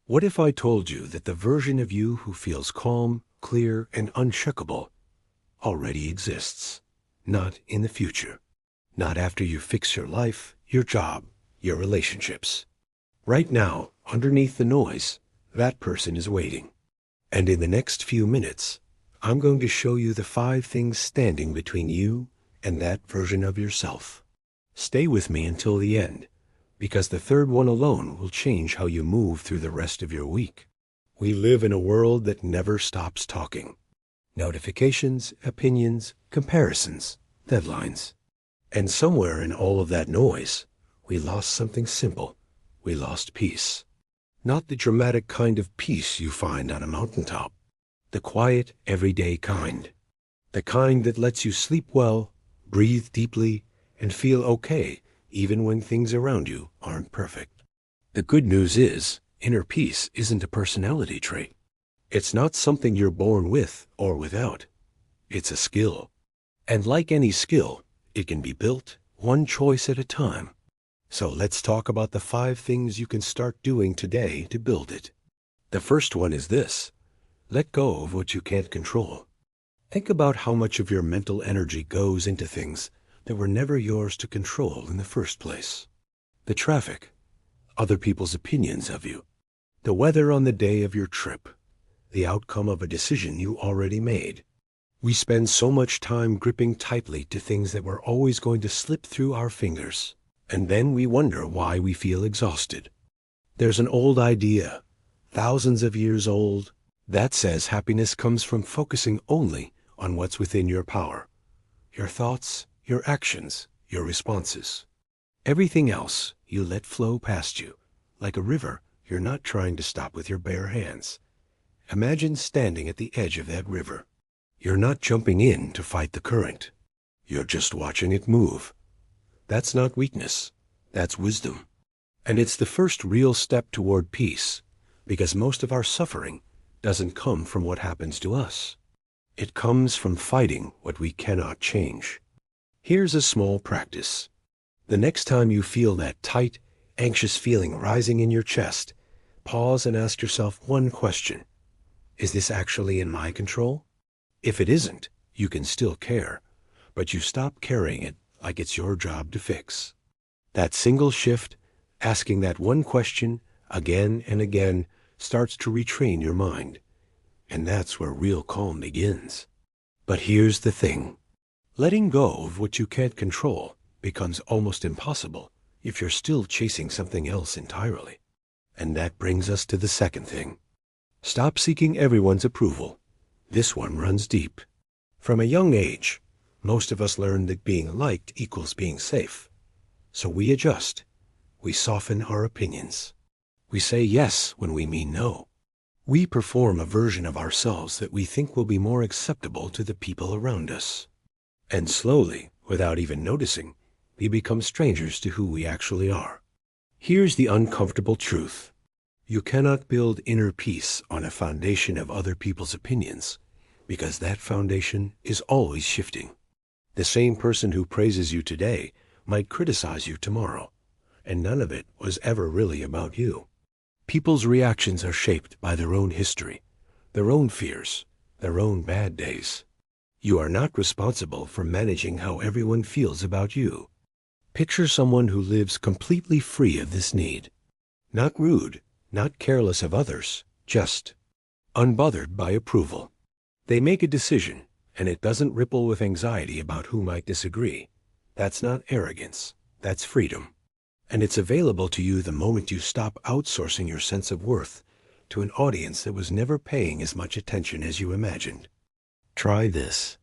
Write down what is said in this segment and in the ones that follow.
What if I told you that the version of you who feels calm, clear, and unshakable already exists? Not in the future. Not after you fix your life, your job, your relationships. Right now, underneath the noise, that person is waiting. And in the next few minutes, I'm going to show you the 5 things standing between you and that version of yourself. Stay with me until the end, because the third one alone will change how you move through the rest of your week. We live in a world that never stops talking. Notifications, opinions, comparisons, deadlines. And somewhere in all of that noise, we lost something simple. We lost peace. Not the dramatic kind of peace you find on a mountaintop. The quiet, everyday kind. The kind that lets you sleep well, breathe deeply, and feel okay even when things around you aren't perfect. The good news is, inner peace isn't a personality trait. It's not something you're born with or without. It's a skill. And like any skill, it can be built one choice at a time. So let's talk about the 5 things you can start doing today to build it. The first one is this: let go of what you can't control. Think about how much of your mental energy goes into things that were never yours to control in the first place. The traffic, other people's opinions of you, the weather on the day of your trip, the outcome of a decision you already made. We spend so much time gripping tightly to things that were always going to slip through our fingers, and then we wonder why we feel exhausted. There's an old idea, thousands of years old, that says happiness comes from focusing only on what's within your power. Your thoughts, your actions, your responses. Everything else you let flow past you. Like a river, you're not trying to stop with your bare hands. Imagine standing at the edge of that river. You're not jumping in to fight the current. You're just watching it move. That's not weakness. That's wisdom. And it's the first real step toward peace, because most of our suffering doesn't come from what happens to us. It comes from fighting what we cannot change. Here's a small practice. The next time you feel that tight, anxious feeling rising in your chest, pause and ask yourself one question. Is this actually in my control? If it isn't, you can still care, but you stop carrying it like it's your job to fix. That single shift, asking that one question again and again, starts to retrain your mind. And that's where real calm begins. But here's the thing. Letting go of what you can't control becomes almost impossible if you're still chasing something else entirely. And that brings us to the second thing. Stop seeking everyone's approval. This one runs deep. From a young age, most of us learn that being liked equals being safe. So we adjust. We soften our opinions. We say yes when we mean no. We perform a version of ourselves that we think will be more acceptable to the people around us. And slowly, without even noticing, we become strangers to who we actually are. Here's the uncomfortable truth. You cannot build inner peace on a foundation of other people's opinions, because that foundation is always shifting. The same person who praises you today might criticize you tomorrow, and none of it was ever really about you. People's reactions are shaped by their own history, their own fears, their own bad days. You are not responsible for managing how everyone feels about you. Picture someone who lives completely free of this need. Not rude, not careless of others, just unbothered by approval. They make a decision, and it doesn't ripple with anxiety about who might disagree. That's not arrogance, that's freedom. And it's available to you the moment you stop outsourcing your sense of worth to an audience that was never paying as much attention as you imagined. Try this.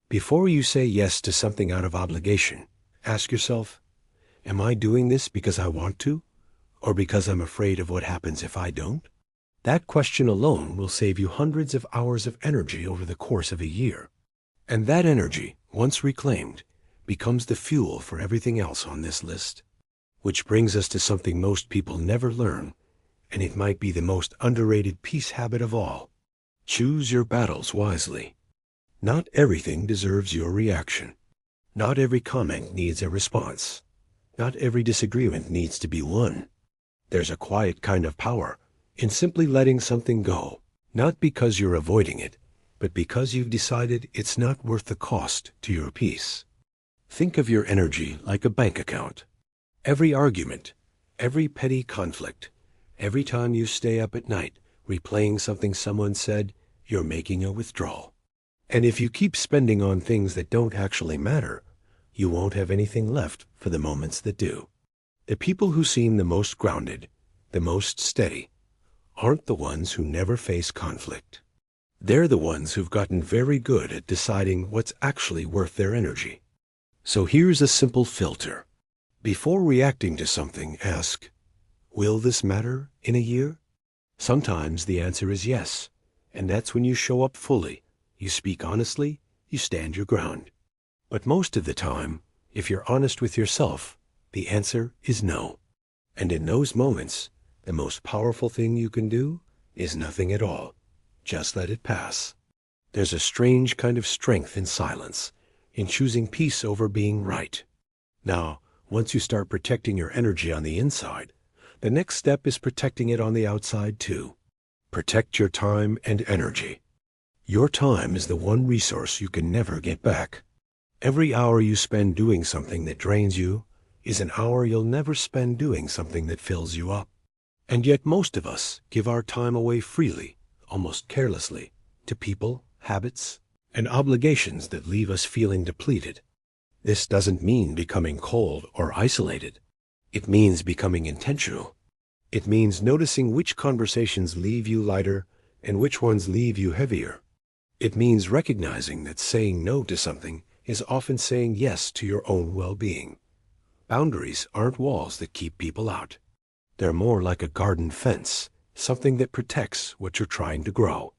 Before you say yes to something out of obligation, ask yourself, am I doing this because I want to, or because I'm afraid of what happens if I don't? That question alone will save you hundreds of hours of energy over the course of a year. And that energy, once reclaimed, becomes the fuel for everything else on this list. Which brings us to something most people never learn, and it might be the most underrated peace habit of all. Choose your battles wisely. Not everything deserves your reaction. Not every comment needs a response. Not every disagreement needs to be won. There's a quiet kind of power in simply letting something go, not because you're avoiding it, but because you've decided it's not worth the cost to your peace. Think of your energy like a bank account. Every argument, every petty conflict, every time you stay up at night replaying something someone said, you're making a withdrawal. And if you keep spending on things that don't actually matter, you won't have anything left for the moments that do. The people who seem the most grounded, the most steady, aren't the ones who never face conflict. They're the ones who've gotten very good at deciding what's actually worth their energy. So here's a simple filter. Before reacting to something, ask, will this matter in a year? Sometimes the answer is yes, and that's when you show up fully, you speak honestly, you stand your ground. But most of the time, if you're honest with yourself, the answer is no. And in those moments, the most powerful thing you can do is nothing at all. Just let it pass. There's a strange kind of strength in silence, in choosing peace over being right. Now, once you start protecting your energy on the inside, the next step is protecting it on the outside too. Protect your time and energy. Your time is the one resource you can never get back. Every hour you spend doing something that drains you is an hour you'll never spend doing something that fills you up. And yet most of us give our time away freely, almost carelessly, to people, habits, and obligations that leave us feeling depleted. This doesn't mean becoming cold or isolated. It means becoming intentional. It means noticing which conversations leave you lighter and which ones leave you heavier. It means recognizing that saying no to something is often saying yes to your own well-being. Boundaries aren't walls that keep people out. They're more like a garden fence, something that protects what you're trying to grow.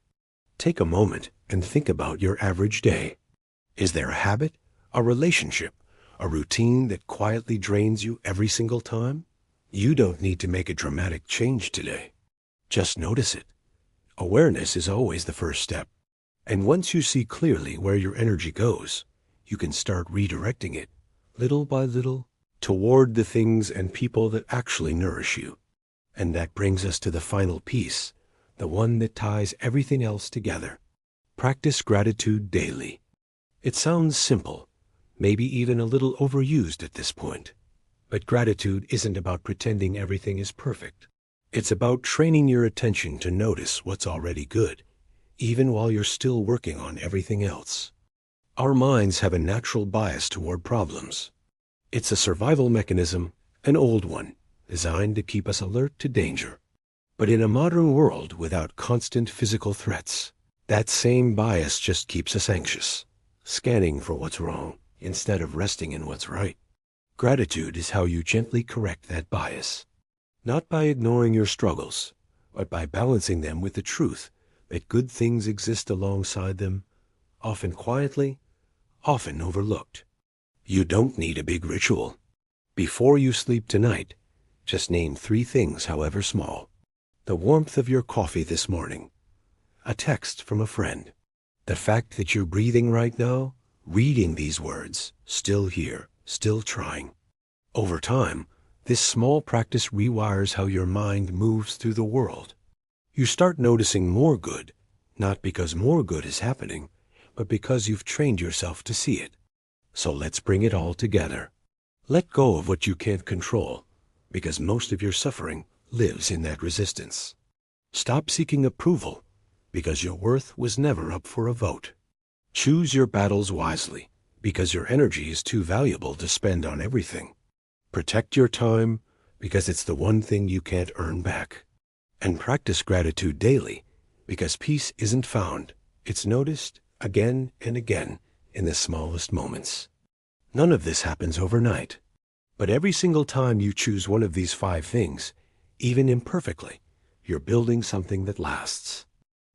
Take a moment and think about your average day. Is there a habit, a relationship, a routine that quietly drains you every single time? You don't need to make a dramatic change today. Just notice it. Awareness is always the first step. And once you see clearly where your energy goes, you can start redirecting it, little by little, toward the things and people that actually nourish you. And that brings us to the final piece, the one that ties everything else together. Practice gratitude daily. It sounds simple, maybe even a little overused at this point. But gratitude isn't about pretending everything is perfect. It's about training your attention to notice what's already good, even while you're still working on everything else. Our minds have a natural bias toward problems. It's a survival mechanism, an old one, designed to keep us alert to danger. But in a modern world without constant physical threats, that same bias just keeps us anxious, scanning for what's wrong instead of resting in what's right. Gratitude is how you gently correct that bias, not by ignoring your struggles, but by balancing them with the truth that good things exist alongside them, often quietly, often overlooked. You don't need a big ritual. Before you sleep tonight, just name 3 things, however small. The warmth of your coffee this morning, a text from a friend, the fact that you're breathing right now, reading these words, still here, still trying. Over time, this small practice rewires how your mind moves through the world. You start noticing more good, not because more good is happening, but because you've trained yourself to see it. So let's bring it all together. Let go of what you can't control, because most of your suffering lives in that resistance. Stop seeking approval, because your worth was never up for a vote. Choose your battles wisely, because your energy is too valuable to spend on everything. Protect your time, because it's the one thing you can't earn back. And practice gratitude daily, because peace isn't found. It's noticed again and again in the smallest moments. None of this happens overnight. But every single time you choose one of these 5 things, even imperfectly, you're building something that lasts.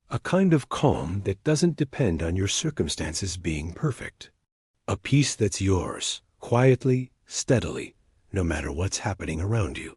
A kind of calm that doesn't depend on your circumstances being perfect. A peace that's yours, quietly, steadily, no matter what's happening around you.